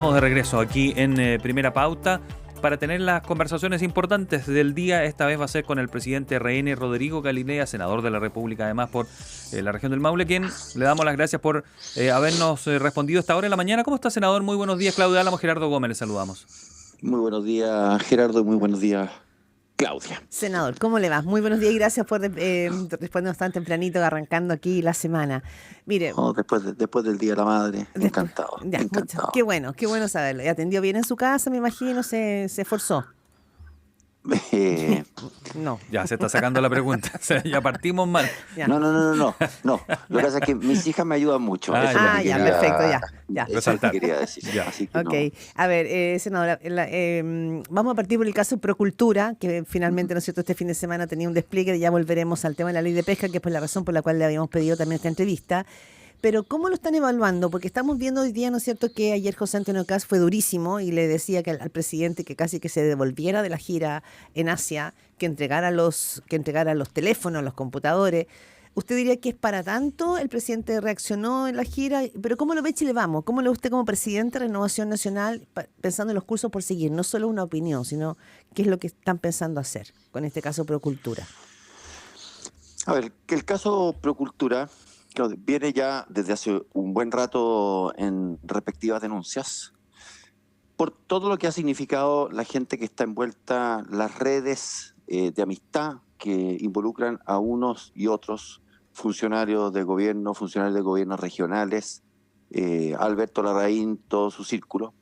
Estamos de regreso aquí en Primera Pauta para tener las conversaciones importantes del día. Esta vez va a ser con el presidente RN, Rodrigo Galilea, senador de la República, además por la región del Maule, quien le damos las gracias por habernos respondido a esta hora de la mañana. ¿Cómo está, senador? Muy buenos días. Claudia Álamo, Gerardo Gómez, le saludamos. Muy buenos días, Gerardo, y muy buenos días, Claudia. Senador, ¿cómo le va? Muy buenos días y gracias por respondernos tan tempranito, arrancando aquí la semana. Mire, Oh, después del Día de la Madre, después, encantado, ya, encantado. qué bueno saberlo. ¿Y atendió bien en su casa, me imagino? ¿Se esforzó? Eh, No, Ya, se está sacando la pregunta. O sea, ya partimos mal. ya. no. Lo que pasa es que mis hijas me ayudan mucho. Ah, Eso es lo ya, que Ya, ya. perfecto, quería, ya. eso es lo que Resaltar. quería decir. Ya. Así que Ok, no. a ver, senadora, vamos a partir por el caso Procultura, que finalmente, ¿no es cierto?, este fin de semana tenía un despliegue, ya volveremos al tema de la ley de pesca, que es por la razón por la cual le habíamos pedido también esta entrevista. Pero ¿cómo lo están evaluando? Porque estamos viendo hoy día, ¿no es cierto?, que ayer José Antonio Kast fue durísimo y le decía que al presidente que casi que se devolviera de la gira en Asia, que entregara los teléfonos, los computadores. ¿Usted diría que es para tanto? El presidente reaccionó en la gira, pero ¿cómo lo ve Chile Vamos? ¿Cómo lo ve usted como presidente de Renovación Nacional, pensando en los cursos por seguir? No solo una opinión, sino qué es lo que están pensando hacer con este caso Procultura. A ver, que el caso Procultura, claro, viene ya desde hace un buen rato en respectivas denuncias, por todo lo que ha significado la gente que está envuelta, las redes de amistad que involucran a unos y otros funcionarios de gobiernos regionales, Alberto Larraín, todo su círculo.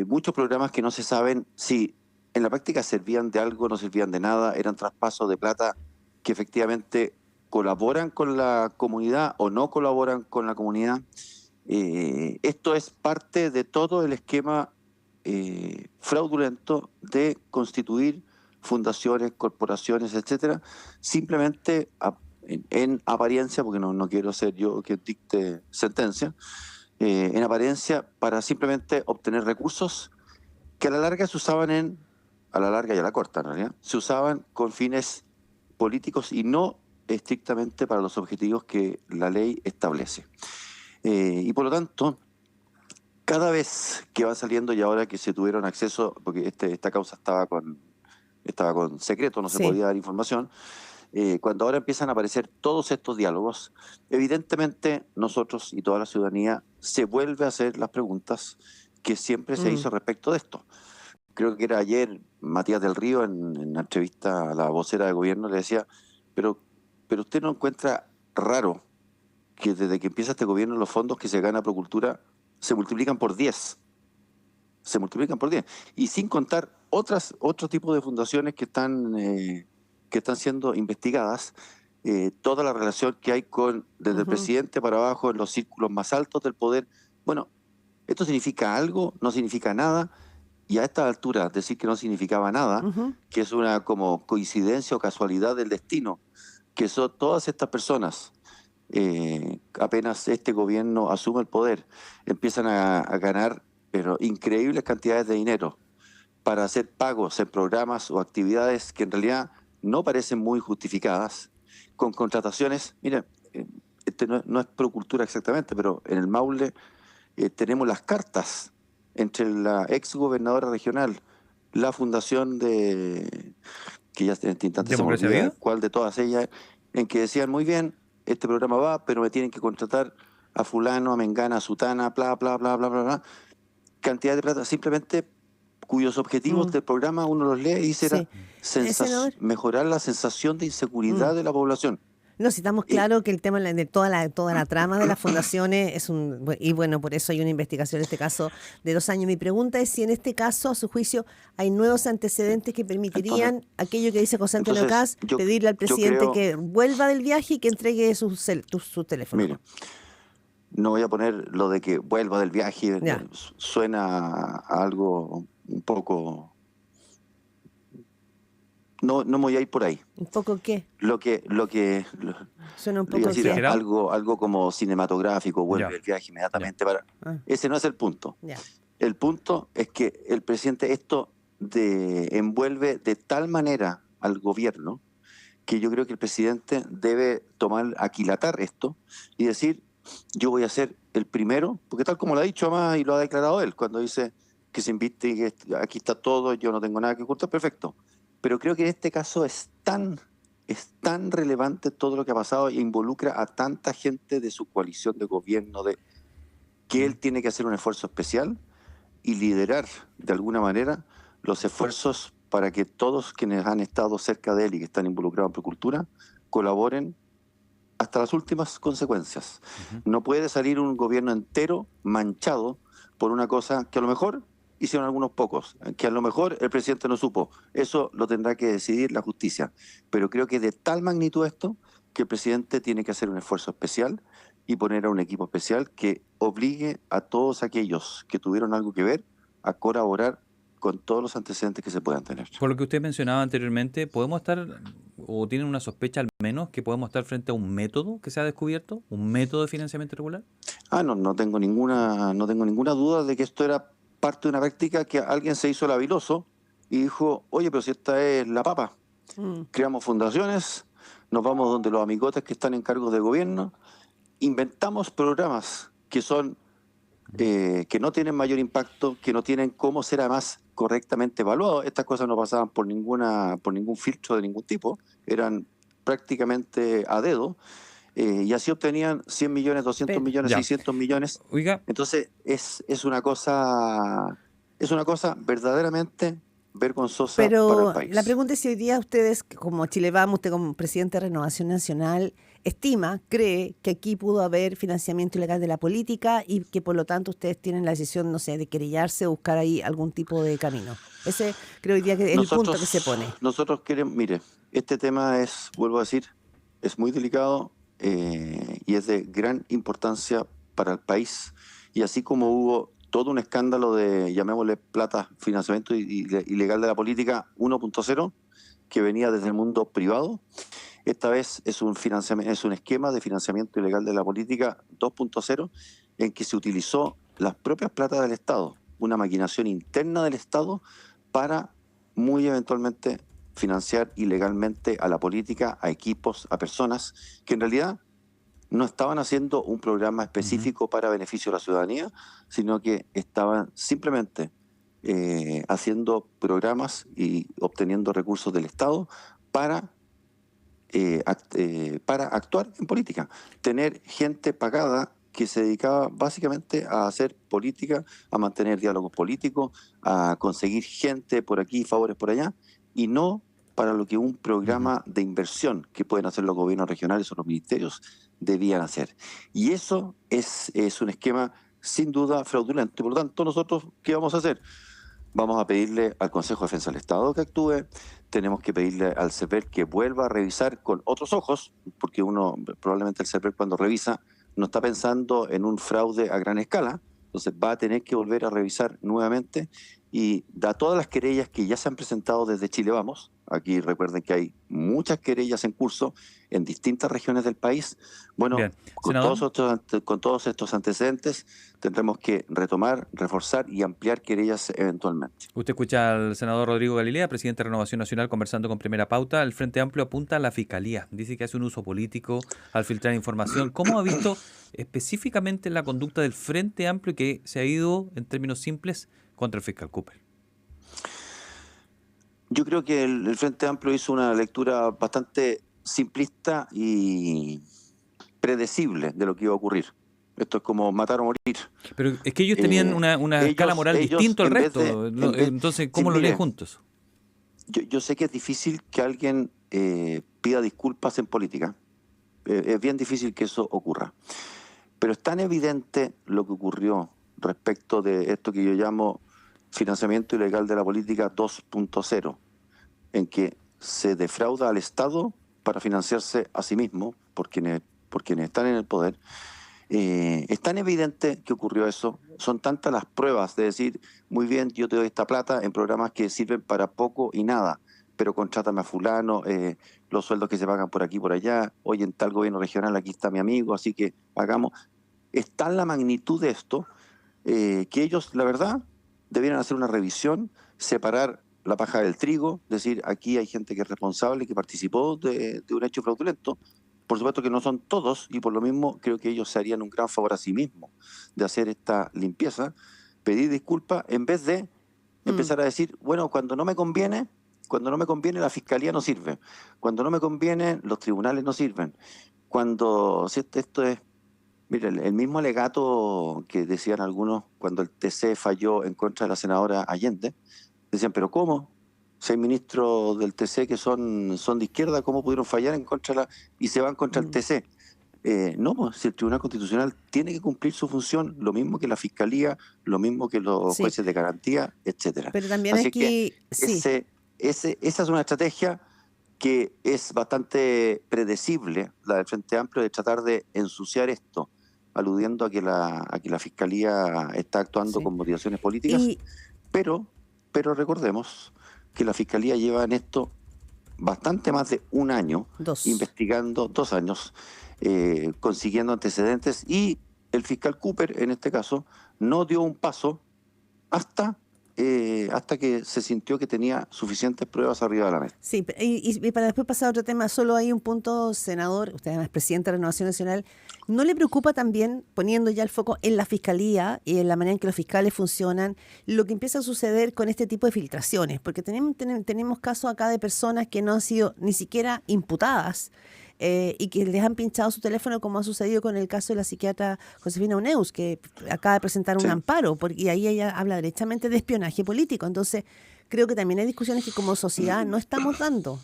Muchos programas que no se saben si en la práctica servían de algo, no servían de nada, eran traspasos de plata que efectivamente colaboran con la comunidad o no colaboran con la comunidad. Esto es parte de todo el esquema fraudulento de constituir fundaciones, corporaciones, etcétera, simplemente en apariencia, porque no quiero ser yo que dicte sentencia, en apariencia para simplemente obtener recursos que a la larga se usaban a la larga y a la corta en realidad, se usaban con fines políticos y no estrictamente para los objetivos que la ley establece. Y por lo tanto, cada vez que va saliendo y ahora que se tuvieron acceso, porque esta causa estaba con secreto, no se Sí. podía dar información, cuando ahora empiezan a aparecer todos estos diálogos, evidentemente nosotros y toda la ciudadanía se vuelve a hacer las preguntas que siempre se Mm. hizo respecto de esto. Creo que era ayer Matías del Río en la entrevista a la vocera de gobierno le decía, pero, pero usted no encuentra raro que desde que empieza este gobierno los fondos que se gana Procultura se multiplican por 10. Se multiplican por 10. Y sin contar otro tipo de fundaciones que están siendo investigadas, toda la relación que hay desde el Ujú, presidente para abajo, en los círculos más altos del poder. Bueno, ¿esto significa algo? ¿No significa nada? Y a esta altura, decir que no significaba nada, ujú. que es una como coincidencia o casualidad del destino, que son todas estas personas, apenas este gobierno asume el poder, empiezan a ganar, pero increíbles cantidades de dinero para hacer pagos en programas o actividades que en realidad no parecen muy justificadas, con contrataciones. Miren, este no es Procultura exactamente, pero en el Maule tenemos las cartas entre la ex gobernadora regional, la fundación que ya en este instante se me ¿Democracia olvida Viva? cuál de todas ellas, en que decían, muy bien, este programa va, pero me tienen que contratar a fulano, a mengana, a sutana, bla, bla, bla, bla, bla, bla, cantidad de plata, simplemente cuyos objetivos Mm. del programa uno los lee y dice era Sí. Senador. mejorar la sensación de Mm. inseguridad de la población. No, si estamos Eh, claros que el tema de toda la trama de las fundaciones y bueno, por eso hay una investigación en este caso de 2 años. Mi pregunta es si en este caso, a su juicio, hay nuevos antecedentes que entonces, permitirían aquello que dice José Antonio entonces Kast, pedirle al yo presidente creo, que vuelva del viaje y que entregue su teléfono. mire, no voy a poner lo de que vuelva del viaje, Ya, suena a algo un poco, no me voy a ir por ahí. un poco qué, Lo que, lo que, lo, suena un le iba a poco decir qué. ¿Exagerado? algo como cinematográfico, vuelve Ya, del viaje ya. inmediatamente para. Ah, Ese no es el punto. ya. El punto es que el presidente envuelve de tal manera al gobierno que yo creo que el presidente debe aquilatar esto y decir, yo voy a ser el primero, porque tal como lo ha dicho además y lo ha declarado él, cuando dice que se invite y que aquí está todo, yo no tengo nada que ocultar, perfecto. Pero creo que en este caso es tan relevante todo lo que ha pasado e involucra a tanta gente de su coalición de gobierno, que él tiene que hacer un esfuerzo especial y liderar de alguna manera los esfuerzos para que todos quienes han estado cerca de él y que están involucrados en Procultura colaboren hasta las últimas consecuencias. No puede salir un gobierno entero manchado por una cosa que a lo mejor hicieron algunos pocos, que a lo mejor el presidente no supo. Eso lo tendrá que decidir la justicia. Pero creo que de tal magnitud esto que el presidente tiene que hacer un esfuerzo especial y poner a un equipo especial que obligue a todos aquellos que tuvieron algo que ver a colaborar con todos los antecedentes que se puedan tener. Por lo que usted mencionaba anteriormente, ¿podemos estar, o tienen una sospecha al menos, que podemos estar frente a un método que se ha descubierto? ¿Un método de financiamiento irregular? No tengo ninguna duda de que esto era parte de una práctica que alguien se hizo el habiloso y dijo, oye, pero si esta es la papa, creamos fundaciones, nos vamos donde los amigotes que están en cargos de gobierno, inventamos programas que son que no tienen mayor impacto, que no tienen cómo ser además correctamente evaluados. Estas cosas no pasaban por ningún filtro de ningún tipo, eran prácticamente a dedo, y así obtenían 100 millones, 200 millones, Ya. 600 millones. Oiga, Entonces es una cosa verdaderamente vergonzosa para el Pero país. la pregunta es si hoy día ustedes, como Chile Vamos, usted como presidente de Renovación Nacional, cree que aquí pudo haber financiamiento ilegal de la política y que por lo tanto ustedes tienen la decisión, no sé, de querellarse o buscar ahí algún tipo de camino. Ese creo hoy día que es el punto que se pone. Nosotros queremos, mire, este tema es, vuelvo a decir, es muy delicado y es de gran importancia para el país. Y así como hubo todo un escándalo de, llamémosle plata, financiamiento ilegal de la política 1.0, que venía desde el mundo privado, esta vez es un esquema de financiamiento ilegal de la política 2.0, en que se utilizó las propias platas del Estado, una maquinación interna del Estado para muy eventualmente financiar ilegalmente a la política, a equipos, a personas que en realidad no estaban haciendo un programa específico para beneficio de la ciudadanía, sino que estaban simplemente haciendo programas y obteniendo recursos del Estado para actuar en política. Tener gente pagada que se dedicaba básicamente a hacer política, a mantener diálogos políticos, a conseguir gente por aquí, favores por allá, y no para lo que un programa de inversión que pueden hacer los gobiernos regionales o los ministerios debían hacer. Y eso es un esquema sin duda fraudulento. Por lo tanto, nosotros, ¿qué vamos a hacer? Vamos a pedirle al Consejo de Defensa del Estado que actúe, tenemos que pedirle al CERVEL que vuelva a revisar con otros ojos, porque probablemente el CERVEL cuando revisa no está pensando en un fraude a gran escala, entonces va a tener que volver a revisar nuevamente y da todas las querellas que ya se han presentado desde Chile Vamos. Aquí recuerden que hay muchas querellas en curso en distintas regiones del país. Bueno, bien. con todos estos antecedentes tendremos que retomar, reforzar y ampliar querellas eventualmente. Usted escucha al senador Rodrigo Galilea, presidente de Renovación Nacional, conversando con Primera Pauta. El Frente Amplio apunta a la Fiscalía. Dice que hace un uso político al filtrar información. ¿Cómo ha visto específicamente la conducta del Frente Amplio que se ha ido, en términos simples, contra el fiscal Cooper? Yo creo que el Frente Amplio hizo una lectura bastante simplista y predecible de lo que iba a ocurrir. Esto es como matar o morir. Pero es que ellos tenían una escala moral distinta al resto. Entonces, ¿cómo lo leen juntos? Yo sé que es difícil que alguien pida disculpas en política. Es bien difícil que eso ocurra. Pero es tan evidente lo que ocurrió respecto de esto que yo llamo financiamiento ilegal de la política 2.0, en que se defrauda al Estado para financiarse a sí mismo por quienes están en el poder. Es tan evidente que ocurrió eso, son tantas las pruebas de decir, muy bien, yo te doy esta plata en programas que sirven para poco y nada, pero contrátame a fulano, los sueldos que se pagan por aquí y por allá, oye, en tal gobierno regional aquí está mi amigo, así que hagamos. Es tan la magnitud de esto que ellos, la verdad, debieran hacer una revisión, separar la paja del trigo, decir, aquí hay gente que es responsable, que participó de un hecho fraudulento, Por supuesto que no son todos, y por lo mismo creo que ellos se harían un gran favor a sí mismos de hacer esta limpieza, pedir disculpas, en vez de empezar a decir, bueno, cuando no me conviene la fiscalía no sirve, cuando no me conviene los tribunales no sirven, cuando si esto es, mire, el mismo alegato que decían algunos cuando el TC falló en contra de la senadora Allende, decían, pero ¿cómo? 6 ministros del TC que son de izquierda, ¿cómo pudieron fallar en contra de la... y se van contra el TC? No, pues si el Tribunal Constitucional tiene que cumplir su función, lo mismo que la Fiscalía, lo mismo que los Sí, jueces de garantía, etcétera. pero también Así que aquí, sí, esa es una estrategia que es bastante predecible, la del Frente Amplio, de tratar de ensuciar esto, aludiendo a que la Fiscalía está actuando sí. con motivaciones políticas, Y pero, pero recordemos que la Fiscalía lleva en esto bastante más de un año dos. investigando, 2 años, consiguiendo antecedentes, y el fiscal Cooper, en este caso, no dio un paso hasta, hasta que se sintió que tenía suficientes pruebas arriba de la mesa. Sí, y para después pasar a otro tema, solo hay un punto, senador, usted además es presidente de Renovación Nacional, ¿no le preocupa también, poniendo ya el foco en la fiscalía y en la manera en que los fiscales funcionan, lo que empieza a suceder con este tipo de filtraciones? Porque tenemos casos acá de personas que no han sido ni siquiera imputadas y que les han pinchado su teléfono, como ha sucedido con el caso de la psiquiatra Josefina Uneus, que acaba de presentar un Sí. amparo, y ahí ella habla derechamente de espionaje político. Entonces, creo que también hay discusiones que como sociedad no estamos dando.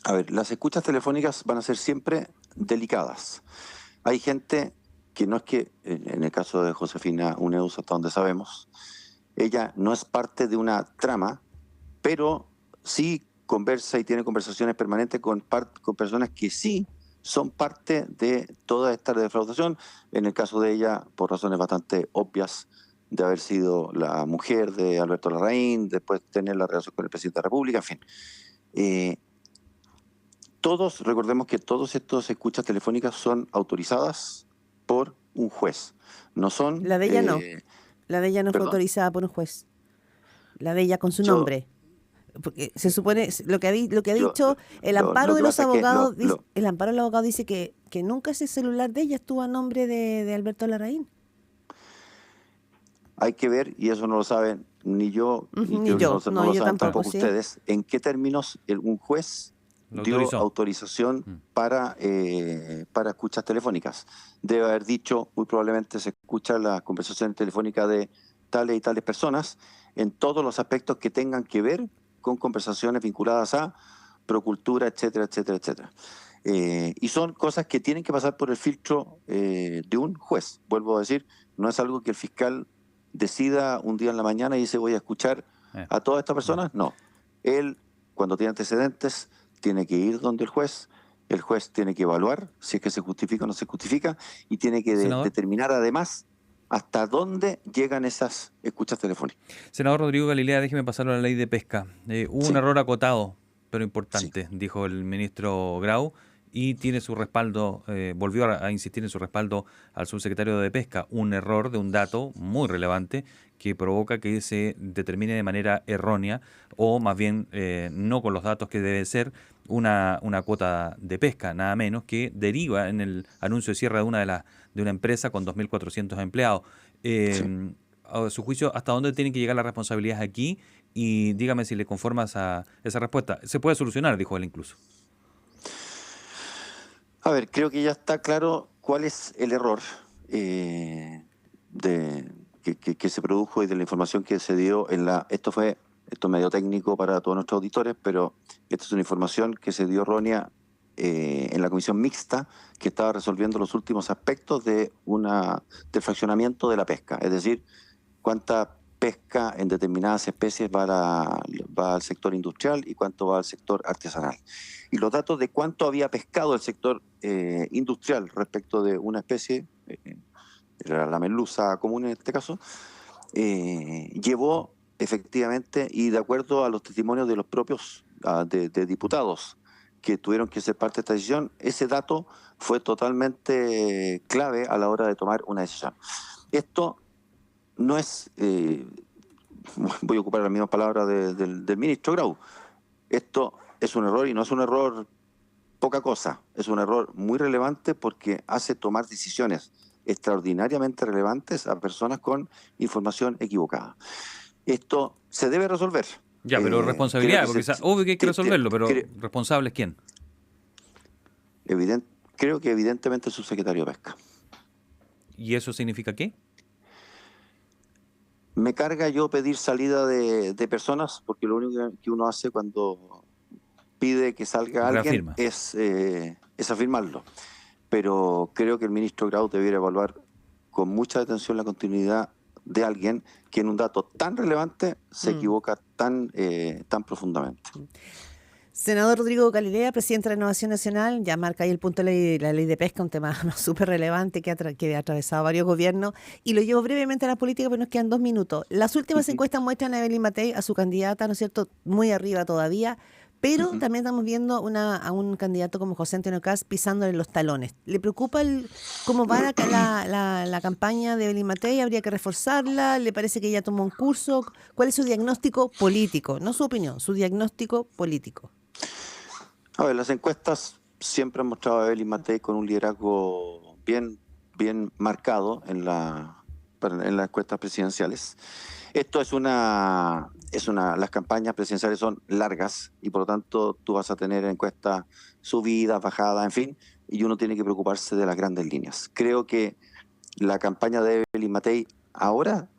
A ver, las escuchas telefónicas van a ser siempre delicadas. Hay gente que no es que, en el caso de Josefina Uneus, hasta donde sabemos, ella no es parte de una trama, pero sí conversa y tiene conversaciones permanentes con personas que sí son parte de toda esta defraudación. En el caso de ella, por razones bastante obvias, de haber sido la mujer de Alberto Larraín, después tener la relación con el presidente de la República, en fin. Eh, recordemos que todos estos escuchas telefónicas son autorizadas por un juez. No son, La de ella no. La de ella no fue perdón, autorizada por un juez. La de ella con su yo, nombre. Porque se supone, lo que ha yo, dicho el amparo lo de que los pasa es que abogados, el amparo del abogado dice que nunca ese celular de ella estuvo a nombre de Alberto Larraín. hay que ver, y eso no lo saben ni yo, y Ni creo que yo, no no, lo yo saben tampoco, tampoco ¿sí? ustedes, en qué términos un juez Lo dio autorizó. autorización para escuchas telefónicas. Debe haber dicho, muy probablemente se escucha la conversación telefónica de tales y tales personas en todos los aspectos que tengan que ver con conversaciones vinculadas a procultura, etcétera, etcétera, etcétera. Y son cosas que tienen que pasar por el filtro de un juez. Vuelvo a decir, no es algo que el fiscal decida un día en la mañana y dice voy a escuchar Eh, a todas estas no. personas. No. Él, cuando tiene antecedentes, tiene que ir donde el juez tiene que evaluar si es que se justifica o no se justifica, y tiene que Senador. determinar además hasta dónde llegan esas escuchas telefónicas. Senador Rodrigo Galilea, déjeme pasarlo a la ley de pesca. Hubo un Sí, error acotado, pero sí. importante, dijo el ministro Grau, y tiene su respaldo, volvió a insistir en su respaldo al subsecretario de Pesca. Un error de un dato muy relevante que provoca que se determine de manera errónea, o más bien no con los datos que debe ser, una cuota de pesca, nada menos, que deriva en el anuncio de cierre de una empresa con 2.400 empleados. Sí. A su juicio, ¿hasta dónde tienen que llegar las responsabilidades aquí? Y dígame si le conformas a esa respuesta. Se puede solucionar, dijo él incluso. A ver, creo que ya está claro cuál es el error que se produjo y de la información que se dio en la... Esto es medio técnico para todos nuestros auditores, pero esta es una información que se dio errónea en la comisión mixta que estaba resolviendo los últimos aspectos del fraccionamiento de la pesca. Es decir, cuánta pesca en determinadas especies va al sector industrial y cuánto va al sector artesanal. Y los datos de cuánto había pescado el sector industrial respecto de una especie, era la merluza común en este caso, llevó efectivamente, y de acuerdo a los testimonios de los propios de diputados que tuvieron que ser parte de esta decisión, ese dato fue totalmente clave a la hora de tomar una decisión. Esto no es, voy a ocupar las mismas palabras del ministro Grau, esto es un error, y no es un error poca cosa, es un error muy relevante porque hace tomar decisiones extraordinariamente relevantes a personas con información equivocada. Esto se debe resolver. Ya, pero Creo responsabilidad, que porque obvio que hay que resolverlo, pero cre- ¿responsable es quién? creo que evidentemente el subsecretario de Pesca. ¿Y eso significa qué? Me carga yo pedir salida de personas porque lo único que uno hace cuando pide que salga alguien Reafirma. es afirmarlo. Pero creo que el ministro Grau debiera evaluar con mucha atención la continuidad de alguien que en un dato tan relevante se Mm. equivoca tan profundamente. Senador Rodrigo Galilea, presidente de Renovación Nacional, ya marca ahí el punto de la ley de pesca, un tema súper relevante que ha atravesado varios gobiernos, y lo llevo brevemente a la política, pero nos quedan 2 minutos. Las últimas encuestas muestran a Evelyn Matei, a su candidata, ¿no es cierto?, muy arriba todavía, pero también estamos viendo a un candidato como José Antonio Kast pisándole los talones. ¿Le preocupa cómo va la campaña de Evelyn Matei? ¿Habría que reforzarla? ¿Le parece que ella tomó un curso? ¿Cuál es su diagnóstico político? No su opinión, su diagnóstico político. A ver, las encuestas siempre han mostrado a Evelyn Matei con un liderazgo bien marcado en las encuestas presidenciales. Esto las campañas presidenciales son largas y por lo tanto tú vas a tener encuestas subidas, bajadas, en fin, y uno tiene que preocuparse de las grandes líneas. Creo que la campaña de Evelyn Matei ahora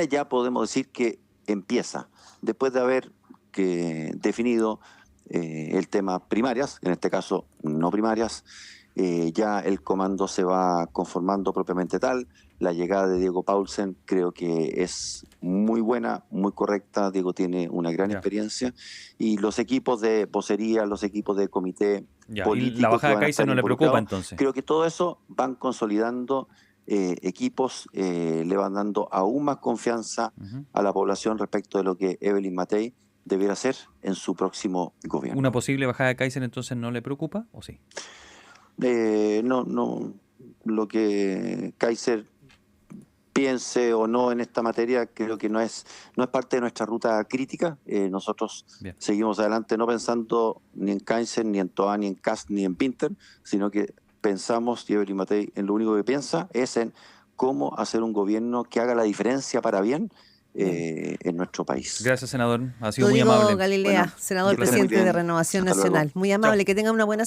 ya podemos decir que empieza, después de haber definido el tema primarias, en este caso no primarias, ya el comando se va conformando propiamente tal. La llegada de Diego Paulsen creo que es muy buena, muy correcta. Diego tiene una gran Ya, experiencia y los equipos de vocería, los equipos de comité ya. ¿Y la político que bajada de van a Kaiser estar no le preocupa involucrados, entonces? creo que todo eso van consolidando equipos, le van dando aún más confianza Ujú. a la población respecto de lo que Evelyn Matei debiera hacer en su próximo ¿Una gobierno. posible bajada de Kaiser entonces no le preocupa o sí? No, lo que Kaiser piense o no en esta materia creo que no es parte de nuestra ruta crítica. Nosotros Bien. seguimos adelante no pensando ni en Kaiser, ni en Toa, ni en Kast, ni en Pinter, sino que pensamos, y Evelyn Matei en lo único que piensa es en cómo hacer un gobierno que haga la diferencia para bien Bien. en nuestro país. Gracias, senador. Ha sido muy Rodrigo amable. Galilea, Un Bueno, que senador esté muy placer. presidente de bien. Renovación Hasta luego. Nacional. Muy Chao. amable, que tenga una buena